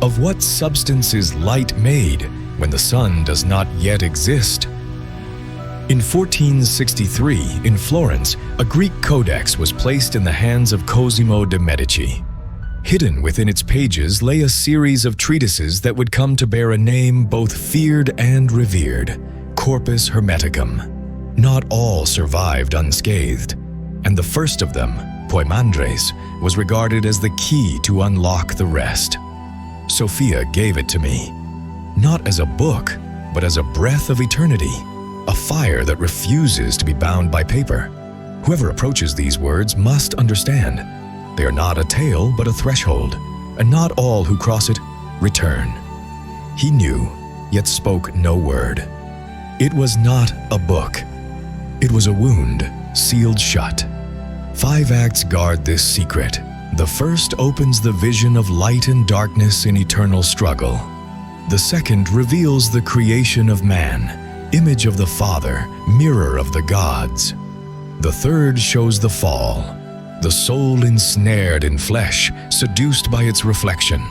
Of what substance is light made when the sun does not yet exist? In 1463, in Florence, a Greek codex was placed in the hands of Cosimo de' Medici. Hidden within its pages lay a series of treatises that would come to bear a name both feared and revered, Corpus Hermeticum. Not all survived unscathed, and the first of them, Poimandres, was regarded as the key to unlock the rest. Sophia gave it to me, not as a book, but as a breath of eternity, a fire that refuses to be bound by paper. Whoever approaches these words must understand. They are not a tale, but a threshold, and not all who cross it return. He knew, yet spoke no word. It was not a book. It was a wound, sealed shut. 5 acts guard this secret. The first opens the vision of light and darkness in eternal struggle. The second reveals the creation of man, image of the Father, mirror of the gods. The third shows the fall, the soul ensnared in flesh, seduced by its reflection.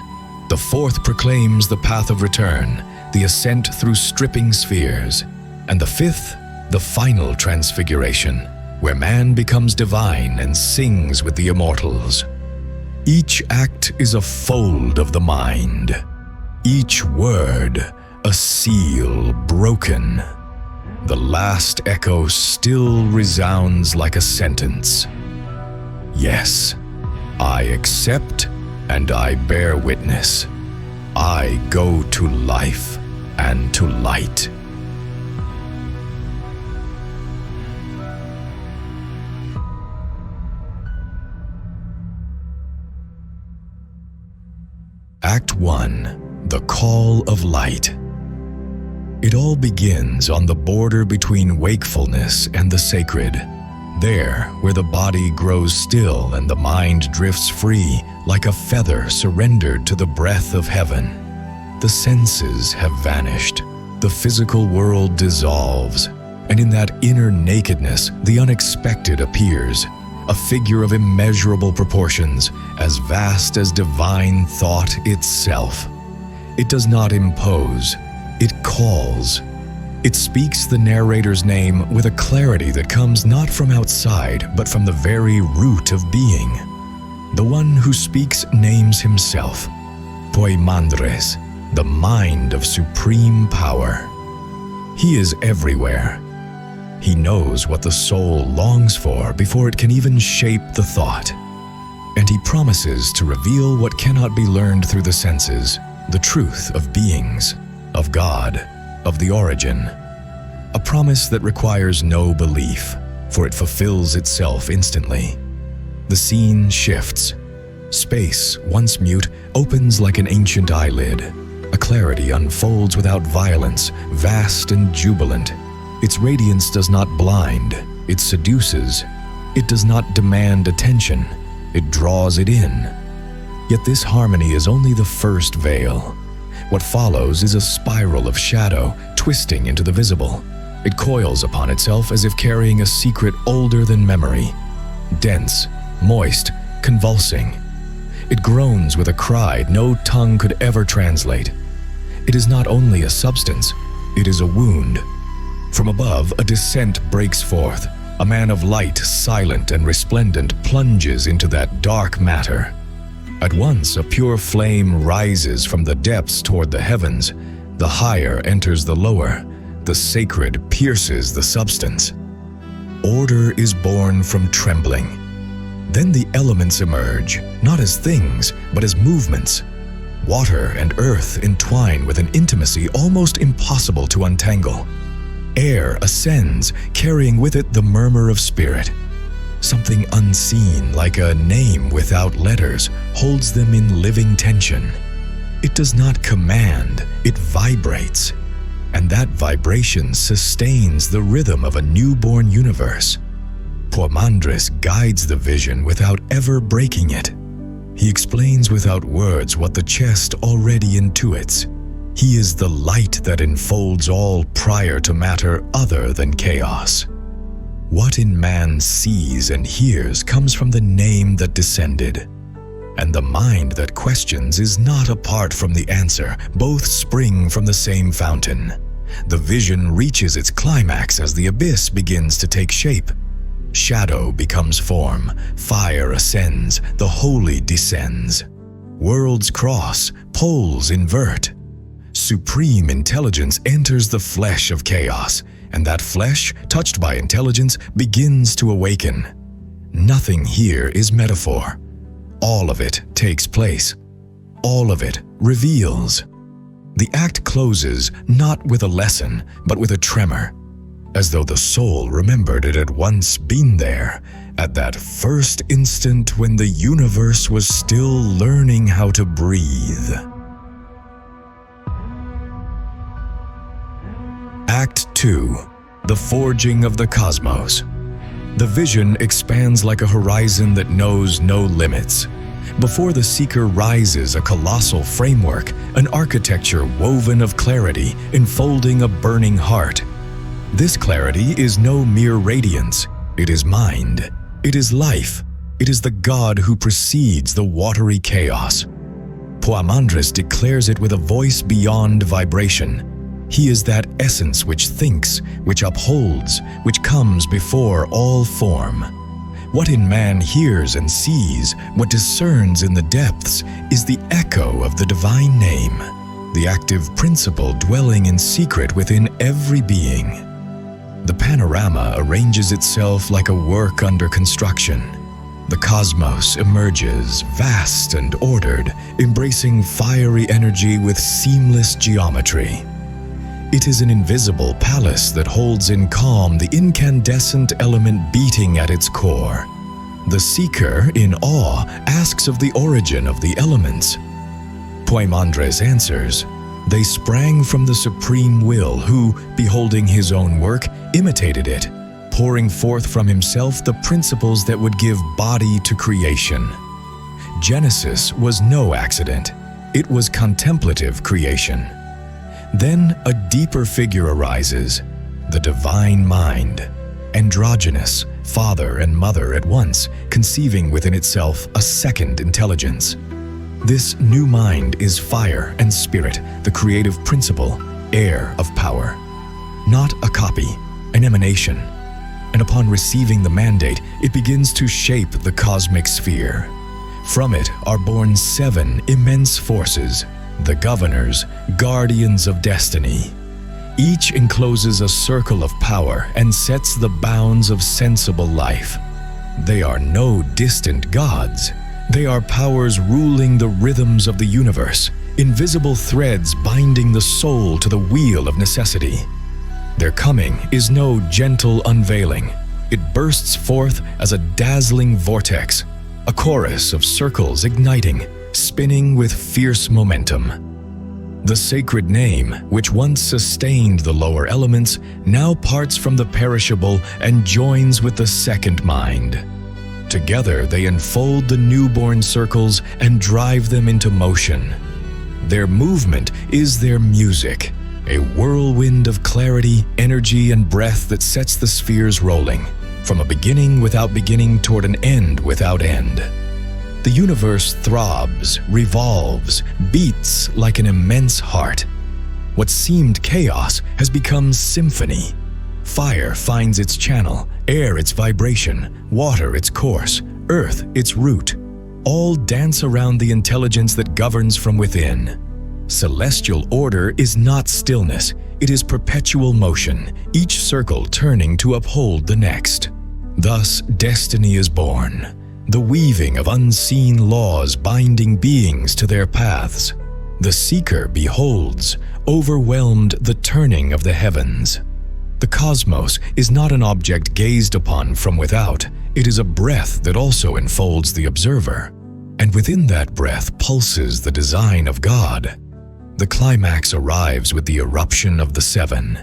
The fourth proclaims the path of return, the ascent through stripping spheres. And the fifth, the final transfiguration, where man becomes divine and sings with the immortals. Each act is a fold of the mind, each word a seal broken. The last echo still resounds like a sentence. Yes, I accept and I bear witness. I go to life and to light. Act 1. The Call of Light. It all begins on the border between wakefulness and the sacred. There, where the body grows still and the mind drifts free, like a feather surrendered to the breath of heaven. The senses have vanished. The physical world dissolves. And in that inner nakedness, the unexpected appears. A figure of immeasurable proportions, as vast as divine thought itself. It does not impose, it calls. It speaks the narrator's name with a clarity that comes not from outside, but from the very root of being. The one who speaks names himself, Poimandres, the mind of supreme power. He is everywhere. He knows what the soul longs for before it can even shape the thought. And he promises to reveal what cannot be learned through the senses, the truth of beings, of God, of the origin. A promise that requires no belief, for it fulfills itself instantly. The scene shifts. Space, once mute, opens like an ancient eyelid. A clarity unfolds without violence, vast and jubilant. Its radiance does not blind, it seduces. It does not demand attention, it draws it in. Yet this harmony is only the first veil. What follows is a spiral of shadow, twisting into the visible. It coils upon itself as if carrying a secret older than memory. Dense, moist, convulsing. It groans with a cry no tongue could ever translate. It is not only a substance, it is a wound. From above, a descent breaks forth. A man of light, silent and resplendent, plunges into that dark matter. At once, a pure flame rises from the depths toward the heavens. The higher enters the lower. The sacred pierces the substance. Order is born from trembling. Then the elements emerge, not as things, but as movements. Water and earth entwine with an intimacy almost impossible to untangle. Air ascends, carrying with it the murmur of spirit. Something unseen, like a name without letters, holds them in living tension. It does not command, it vibrates. And that vibration sustains the rhythm of a newborn universe. Poimandres guides the vision without ever breaking it. He explains without words what the chest already intuits. He is the light that enfolds all prior to matter other than chaos. What in man sees and hears comes from the name that descended. And the mind that questions is not apart from the answer. Both spring from the same fountain. The vision reaches its climax as the abyss begins to take shape. Shadow becomes form, fire ascends, the holy descends. Worlds cross, poles invert. Supreme intelligence enters the flesh of chaos, and that flesh, touched by intelligence, begins to awaken. Nothing here is metaphor. All of it takes place. All of it reveals. The act closes not with a lesson, but with a tremor, as though the soul remembered it had once been there, at that first instant when the universe was still learning how to breathe. Act 2. The Forging of the Cosmos. The vision expands like a horizon that knows no limits. Before the seeker rises a colossal framework, an architecture woven of clarity, enfolding a burning heart. This clarity is no mere radiance. It is mind. It is life. It is the God who precedes the watery chaos. Poimandres declares it with a voice beyond vibration. He is that essence which thinks, which upholds, which comes before all form. What in man hears and sees, what discerns in the depths, is the echo of the divine name, the active principle dwelling in secret within every being. The panorama arranges itself like a work under construction. The cosmos emerges, vast and ordered, embracing fiery energy with seamless geometry. It is an invisible palace that holds in calm the incandescent element beating at its core. The seeker, in awe, asks of the origin of the elements. Poimandres answers, "They sprang from the supreme will who, beholding his own work, imitated it, pouring forth from himself the principles that would give body to creation." Genesis was no accident. It was contemplative creation. Then a deeper figure arises, the divine mind, androgynous, father and mother at once, conceiving within itself a second intelligence. This new mind is fire and spirit, the creative principle, heir of power. Not a copy, an emanation. And upon receiving the mandate, it begins to shape the cosmic sphere. From it are born 7 immense forces, the governors, guardians of destiny. Each encloses a circle of power and sets the bounds of sensible life. They are no distant gods. They are powers ruling the rhythms of the universe, invisible threads binding the soul to the wheel of necessity. Their coming is no gentle unveiling. It bursts forth as a dazzling vortex, a chorus of circles igniting, spinning with fierce momentum. The sacred name, which once sustained the lower elements, now parts from the perishable and joins with the second mind. Together they enfold the newborn circles and drive them into motion. Their movement is their music, a whirlwind of clarity, energy, and breath that sets the spheres rolling, from a beginning without beginning toward an end without end. The universe throbs, revolves, beats like an immense heart. What seemed chaos has become symphony. Fire finds its channel, air its vibration, water its course, earth its root. All dance around the intelligence that governs from within. Celestial order is not stillness, it is perpetual motion, each circle turning to uphold the next. Thus, destiny is born. The weaving of unseen laws binding beings to their paths. The seeker beholds, overwhelmed, the turning of the heavens. The cosmos is not an object gazed upon from without. It is a breath that also enfolds the observer. And within that breath pulses the design of God. The climax arrives with the eruption of the 7.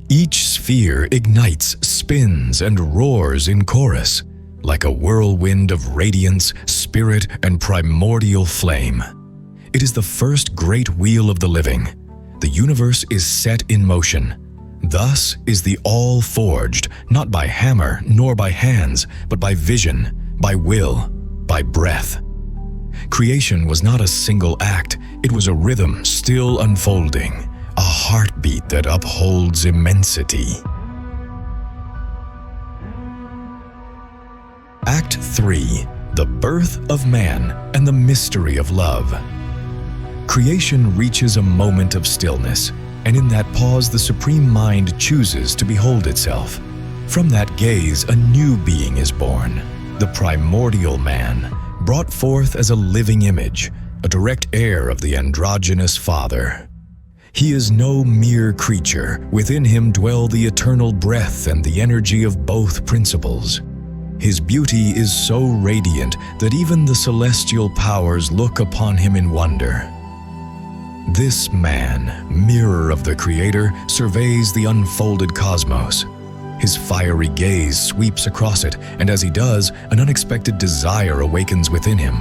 Each sphere ignites, spins, and roars in chorus, like a whirlwind of radiance, spirit, and primordial flame. It is the first great wheel of the living. The universe is set in motion. Thus is the all forged, not by hammer nor by hands, but by vision, by will, by breath. Creation was not a single act, it was a rhythm still unfolding, a heartbeat that upholds immensity. Act 3. The birth of man and the mystery of love. Creation reaches a moment of stillness, and in that pause the Supreme Mind chooses to behold itself. From that gaze, a new being is born, the primordial man, brought forth as a living image, a direct heir of the androgynous Father. He is no mere creature. Within him dwell the eternal breath and the energy of both principles. His beauty is so radiant that even the celestial powers look upon him in wonder. This man, mirror of the Creator, surveys the unfolded cosmos. His fiery gaze sweeps across it, and as he does, an unexpected desire awakens within him.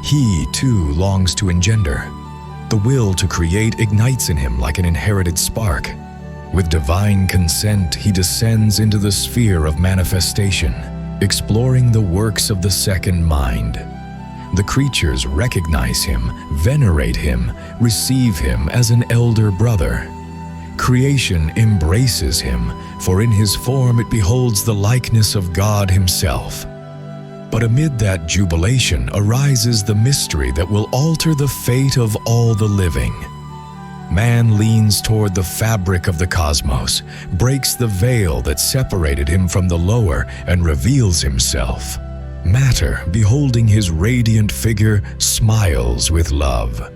He, too, longs to engender. The will to create ignites in him like an inherited spark. With divine consent, he descends into the sphere of manifestation, exploring the works of the second mind. The creatures recognize him, venerate him, receive him as an elder brother. Creation embraces him, for in his form it beholds the likeness of God himself. But amid that jubilation arises the mystery that will alter the fate of all the living. Man leans toward the fabric of the cosmos, breaks the veil that separated him from the lower, and reveals himself. Matter, beholding his radiant figure, smiles with love.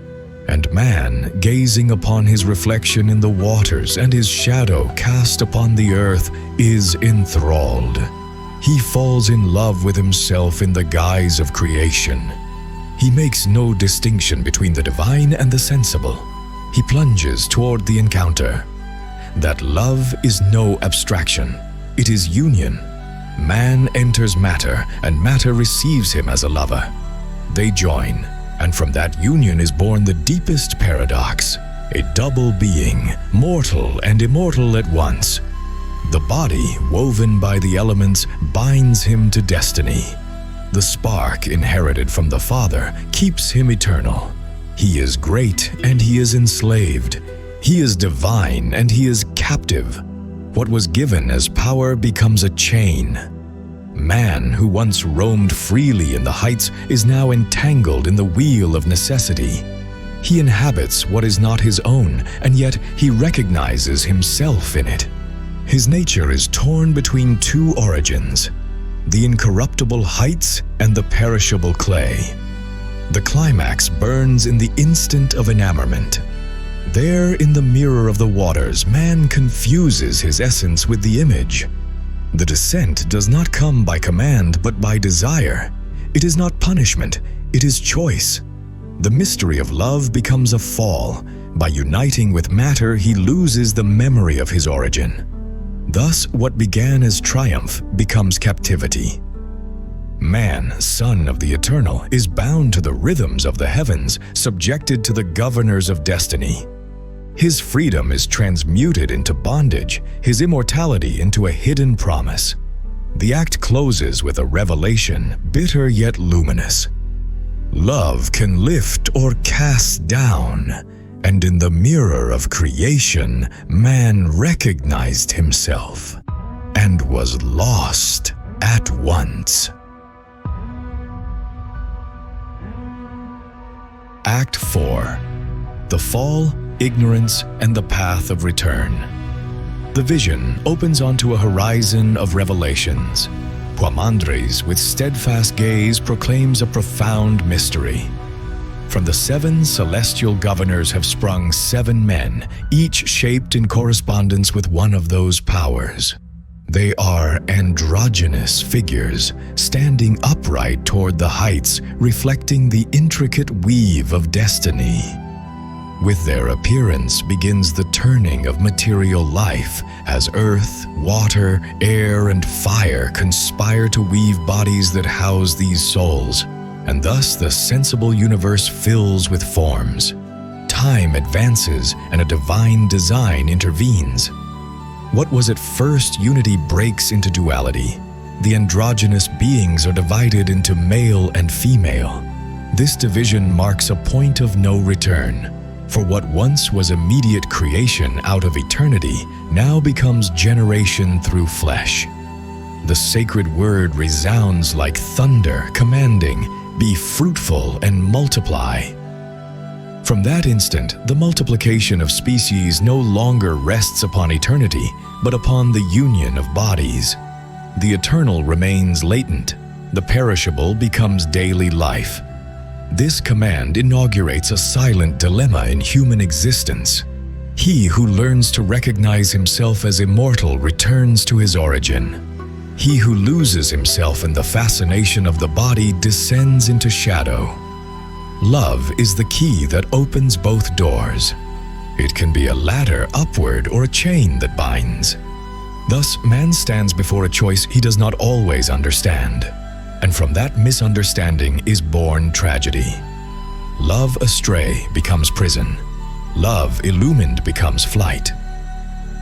And man, gazing upon his reflection in the waters and his shadow cast upon the earth, is enthralled. He falls in love with himself in the guise of creation. He makes no distinction between the divine and the sensible. He plunges toward the encounter. That love is no abstraction. It is union. Man enters matter, and matter receives him as a lover. They join, and from that union is born the deepest paradox, a double being, mortal and immortal at once. The body, woven by the elements, binds him to destiny. The spark inherited from the Father keeps him eternal. He is great and he is enslaved. He is divine and he is captive. What was given as power becomes a chain. Man, who once roamed freely in the heights, is now entangled in the wheel of necessity. He inhabits what is not his own, and yet he recognizes himself in it. His nature is torn between two origins, the incorruptible heights and the perishable clay. The climax burns in the instant of enamorment. There, in the mirror of the waters, man confuses his essence with the image. The descent does not come by command, but by desire. It is not punishment, it is choice. The mystery of love becomes a fall. By uniting with matter, he loses the memory of his origin. Thus, what began as triumph becomes captivity. Man, son of the eternal, is bound to the rhythms of the heavens, subjected to the governors of destiny. His freedom is transmuted into bondage, his immortality into a hidden promise. The act closes with a revelation, bitter yet luminous. Love can lift or cast down, and in the mirror of creation, man recognized himself and was lost at once. Act 4. The Fall, Ignorance, and the Path of Return. The vision opens onto a horizon of revelations. Poimandres, with steadfast gaze, proclaims a profound mystery. From the 7 celestial governors have sprung 7 men, each shaped in correspondence with one of those powers. They are androgynous figures, standing upright toward the heights, reflecting the intricate weave of destiny. With their appearance begins the turning of material life, as earth, water, air, and fire conspire to weave bodies that house these souls, and thus the sensible universe fills with forms. Time advances, and a divine design intervenes. What was at first unity breaks into duality. The androgynous beings are divided into male and female. This division marks a point of no return, for what once was immediate creation out of eternity now becomes generation through flesh. The sacred word resounds like thunder, commanding, "Be fruitful and multiply." From that instant, the multiplication of species no longer rests upon eternity, but upon the union of bodies. The eternal remains latent. The perishable becomes daily life. This command inaugurates a silent dilemma in human existence. He who learns to recognize himself as immortal returns to his origin. He who loses himself in the fascination of the body descends into shadow. Love is the key that opens both doors. It can be a ladder upward or a chain that binds. Thus, man stands before a choice he does not always understand. And from that misunderstanding is born tragedy. Love astray becomes prison. Love illumined becomes flight.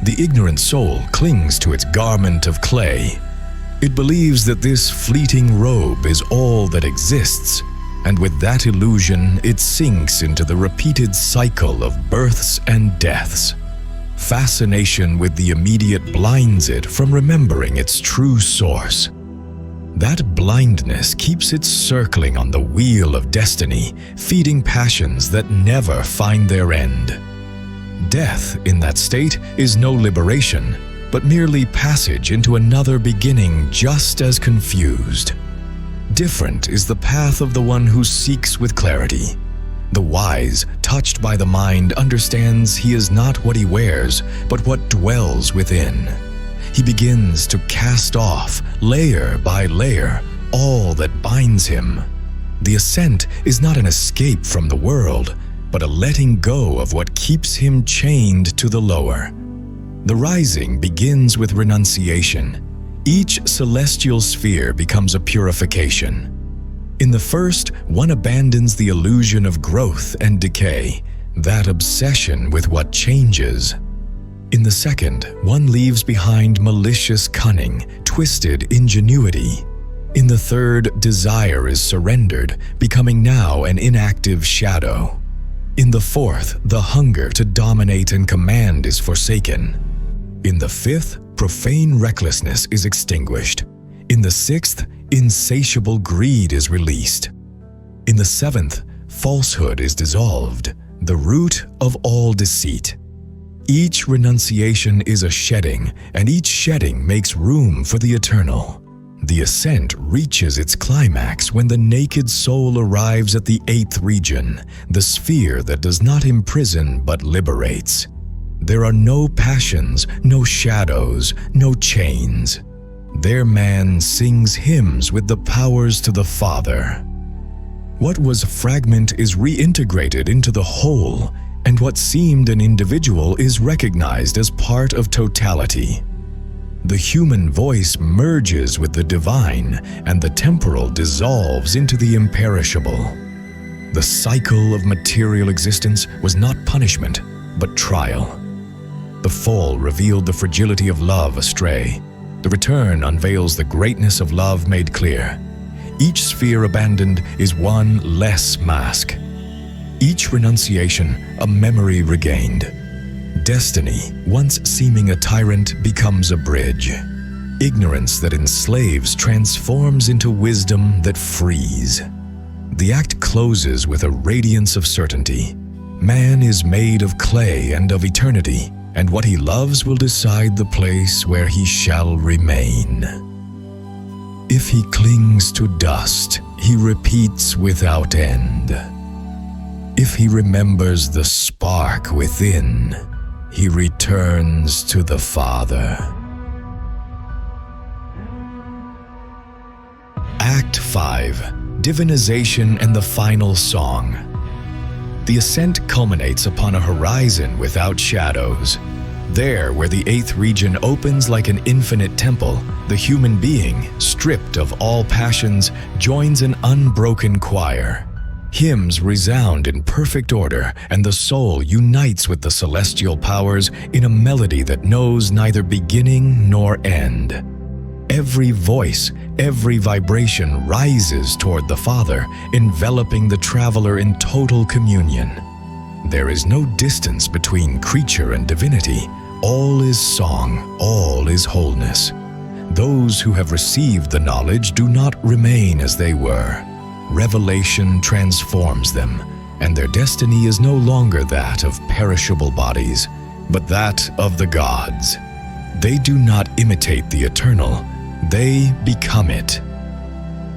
The ignorant soul clings to its garment of clay. It believes that this fleeting robe is all that exists, and with that illusion it sinks into the repeated cycle of births and deaths. Fascination with the immediate blinds it from remembering its true source. That blindness keeps it circling on the wheel of destiny, feeding passions that never find their end. Death in that state is no liberation, but merely passage into another beginning just as confused. Different is the path of the one who seeks with clarity. The wise, touched by the mind, understands he is not what he wears, but what dwells within. He begins to cast off, layer by layer, all that binds him. The ascent is not an escape from the world, but a letting go of what keeps him chained to the lower. The rising begins with renunciation. Each celestial sphere becomes a purification. In the first, one abandons the illusion of growth and decay, that obsession with what changes. In the second, one leaves behind malicious cunning, twisted ingenuity. In the third, desire is surrendered, becoming now an inactive shadow. In the fourth, the hunger to dominate and command is forsaken. In the fifth, profane recklessness is extinguished. In the sixth, insatiable greed is released. In the seventh, falsehood is dissolved, the root of all deceit. Each renunciation is a shedding, and each shedding makes room for the eternal. The ascent reaches its climax when the naked soul arrives at the eighth region, the sphere that does not imprison but liberates. There are no passions, no shadows, no chains. There man sings hymns with the powers to the Father. What was a fragment is reintegrated into the whole, and what seemed an individual is recognized as part of totality. The human voice merges with the divine, and the temporal dissolves into the imperishable. The cycle of material existence was not punishment, but trial. The fall revealed the fragility of love astray. The return unveils the greatness of love made clear. Each sphere abandoned is one less mask. Each renunciation, a memory regained. Destiny, once seeming a tyrant, becomes a bridge. Ignorance that enslaves transforms into wisdom that frees. The act closes with a radiance of certainty. Man is made of clay and of eternity, and what he loves will decide the place where he shall remain. If he clings to dust, he repeats without end. If he remembers the spark within, he returns to the Father. Act 5. Divinization and the Final Song. The ascent culminates upon a horizon without shadows. There, where the eighth region opens like an infinite temple, the human being, stripped of all passions, joins an unbroken choir. Hymns resound in perfect order, and the soul unites with the celestial powers in a melody that knows neither beginning nor end. every voice, every vibration rises toward the Father, enveloping the traveler in total communion. There is no distance between creature and divinity. All is song, all is wholeness. Those who have received the knowledge do not remain as they were. Revelation transforms them, and their destiny is no longer that of perishable bodies, but that of the gods. They do not imitate the eternal, they become it.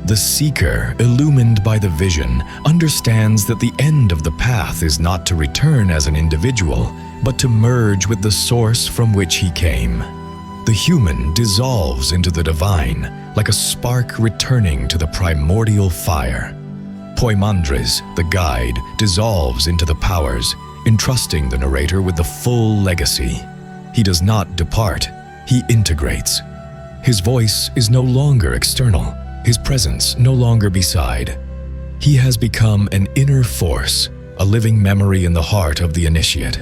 The seeker, illumined by the vision, understands that the end of the path is not to return as an individual, but to merge with the source from which he came. The human dissolves into the divine, like a spark returning to the primordial fire. Poimandres, the guide, dissolves into the powers, entrusting the narrator with the full legacy. He does not depart, he integrates. His voice is no longer external, his presence no longer beside. He has become an inner force, a living memory in the heart of the initiate.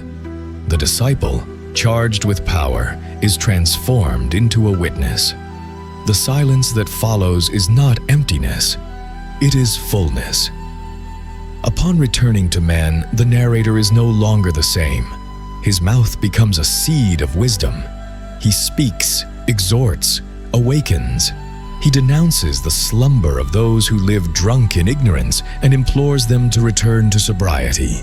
The disciple, charged with power, is transformed into a witness. The silence that follows is not emptiness, it is fullness. Upon returning to man, the narrator is no longer the same. His mouth becomes a seed of wisdom. He speaks, exhorts, awakens. He denounces the slumber of those who live drunk in ignorance and implores them to return to sobriety.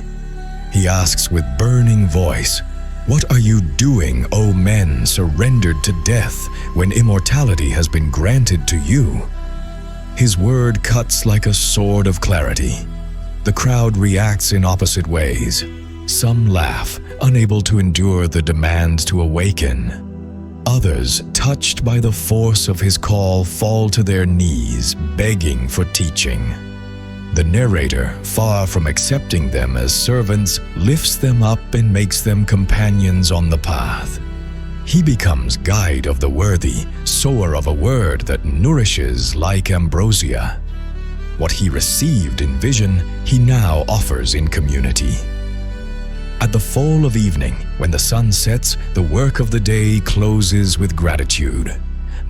He asks with burning voice, "What are you doing, O men surrendered to death, when immortality has been granted to you?" His word cuts like a sword of clarity. The crowd reacts in opposite ways. Some laugh, unable to endure the demand to awaken. Others, touched by the force of his call, fall to their knees, begging for teaching. The narrator, far from accepting them as servants, lifts them up and makes them companions on the path. He becomes guide of the worthy, sower of a word that nourishes like ambrosia. What he received in vision, he now offers in community. At the fall of evening, when the sun sets, the work of the day closes with gratitude.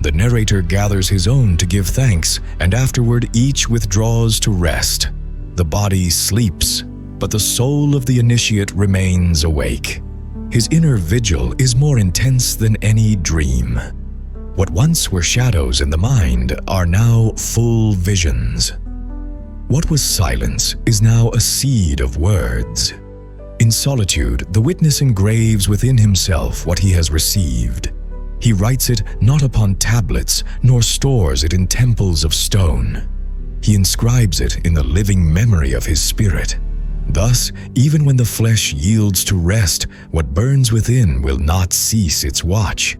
The narrator gathers his own to give thanks, and afterward each withdraws to rest. The body sleeps, but the soul of the initiate remains awake. His inner vigil is more intense than any dream. What once were shadows in the mind are now full visions. What was silence is now a seed of words. In solitude, the witness engraves within himself what he has received. He writes it not upon tablets, nor stores it in temples of stone. He inscribes it in the living memory of his spirit. Thus, even when the flesh yields to rest, what burns within will not cease its watch.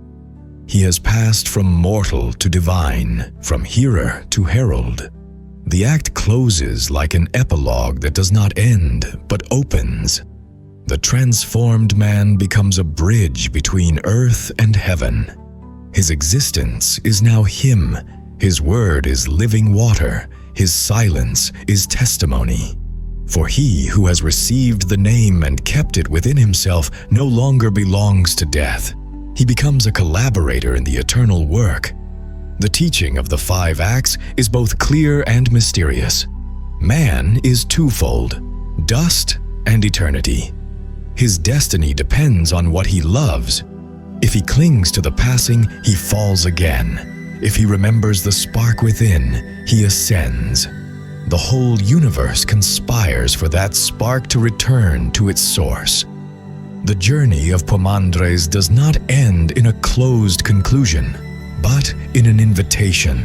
He has passed from mortal to divine, from hearer to herald. The act closes like an epilogue that does not end, but opens. The transformed man becomes a bridge between earth and heaven. His existence is now him. His word is living water. His silence is testimony. For he who has received the name and kept it within himself no longer belongs to death. He becomes a collaborator in the eternal work. The teaching of the 5 acts is both clear and mysterious. Man is twofold, dust and eternity. His destiny depends on what he loves. If he clings to the passing, he falls again. If he remembers the spark within, he ascends. The whole universe conspires for that spark to return to its source. The journey of Poimandres does not end in a closed conclusion, but in an invitation.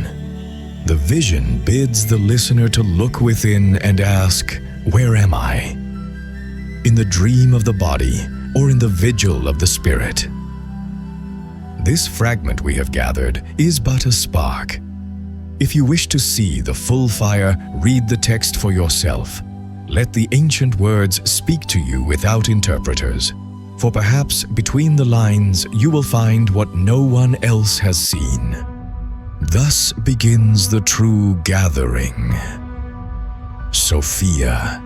The vision bids the listener to look within and ask, "Where am I?" In the dream of the body or in the vigil of the spirit. This fragment we have gathered is but a spark. If you wish to see the full fire, read the text for yourself. Let the ancient words speak to you without interpreters, for perhaps between the lines you will find what no one else has seen. Thus begins the true gathering. Sophia.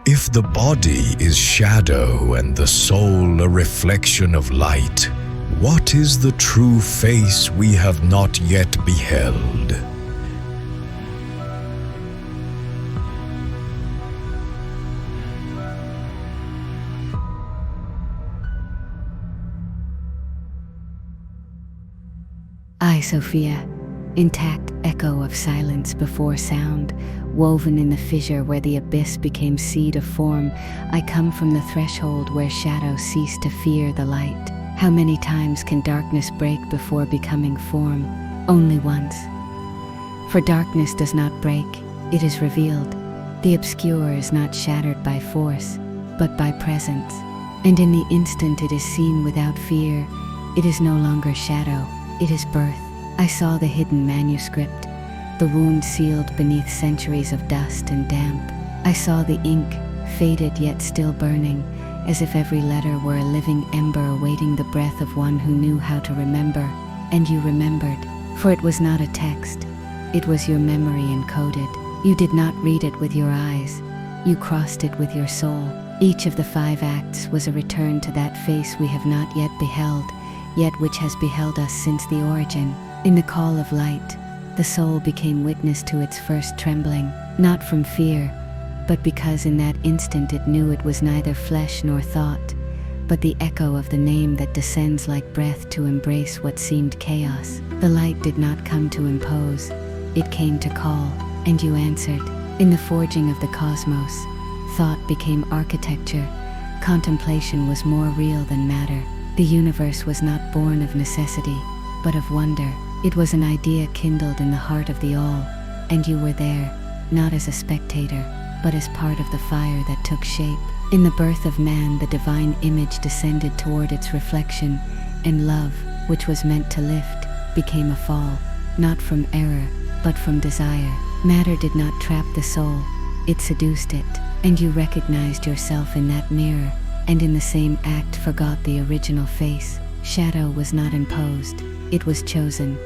If the body is shadow and the soul a reflection of light, What is the true face we have not yet beheld? I, Sophia, intact echo of silence before sound, woven in the fissure where the abyss became seed of form, I come from the threshold where shadow ceased to fear the light. How many times can darkness break before becoming form? Only once. For darkness does not break, it is revealed. The obscure is not shattered by force, but by presence. And in the instant it is seen without fear, it is no longer shadow, it is birth. I saw the hidden manuscript, the wound sealed beneath centuries of dust and damp. I saw the ink, faded yet still burning, as if every letter were a living ember awaiting the breath of one who knew how to remember. And you remembered, for it was not a text, it was your memory encoded. You did not read it with your eyes, you crossed it with your soul. Each of the 5 acts was a return to that face we have not yet beheld, yet which has beheld us since the origin. In the call of light, the soul became witness to its first trembling, not from fear, but because in that instant it knew it was neither flesh nor thought, but the echo of the name that descends like breath to embrace what seemed chaos. The light did not come to impose, it came to call, and you answered. In the forging of the cosmos, thought became architecture, contemplation was more real than matter. The universe was not born of necessity, but of wonder. It was an idea kindled in the heart of the all, and you were there, not as a spectator, but as part of the fire that took shape. In the birth of man, the divine image descended toward its reflection, and love, which was meant to lift, became a fall, not from error, but from desire. Matter did not trap the soul, it seduced it, and you recognized yourself in that mirror, and in the same act forgot the original face. Shadow was not imposed, it was chosen.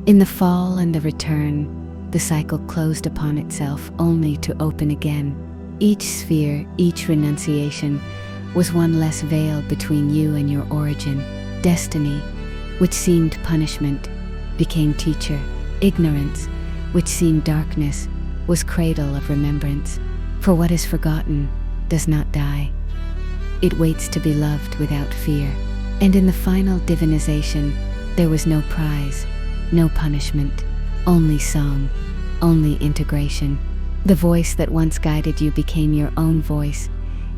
In the fall and the return, the cycle closed upon itself only to open again. Each sphere, each renunciation, was one less veil between you and your origin. Destiny, which seemed punishment, became teacher. Ignorance, which seemed darkness, was cradle of remembrance. For what is forgotten does not die. It waits to be loved without fear. And in the final divinization, there was no prize, no punishment, only song, only integration. The voice that once guided you became your own voice,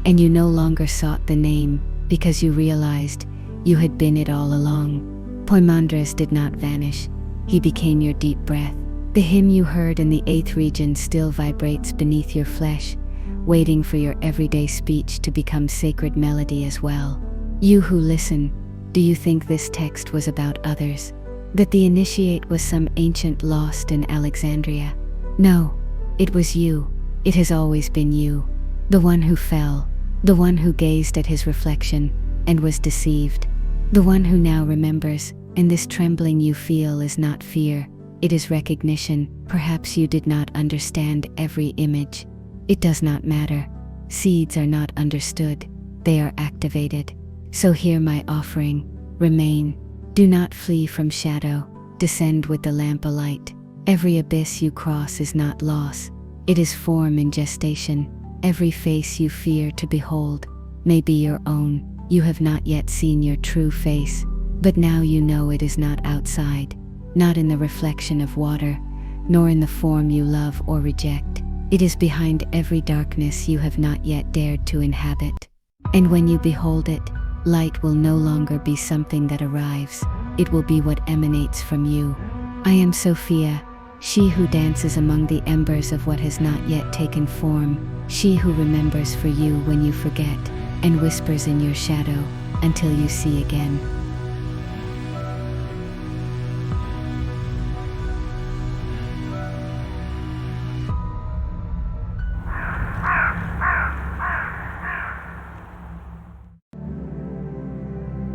and you no longer sought the name because you realized you had been it all along. Poimandres did not vanish, he became your deep breath. The hymn you heard in the 8th region still vibrates beneath your flesh, waiting for your everyday speech to become sacred melody as well. You who listen, do you think this text was about others? That the initiate was some ancient lost in Alexandria? No, it was you. It has always been you. The one who fell, the one who gazed at his reflection and was deceived, the one who now remembers, and this trembling you feel is not fear, it is recognition. Perhaps you did not understand every image. It does not matter. Seeds are not understood, they are activated. So hear my offering, remain. Do not flee from shadow, descend with the lamp alight. Every abyss you cross is not loss, it is form in gestation. Every face you fear to behold may be your own. You have not yet seen your true face, but now you know it is not outside, not in the reflection of water, nor in the form you love or reject. It is behind every darkness you have not yet dared to inhabit. And when you behold it, light will no longer be something that arrives, it will be what emanates from you. I am Sophia, she who dances among the embers of what has not yet taken form, she who remembers for you when you forget, and whispers in your shadow until you see again.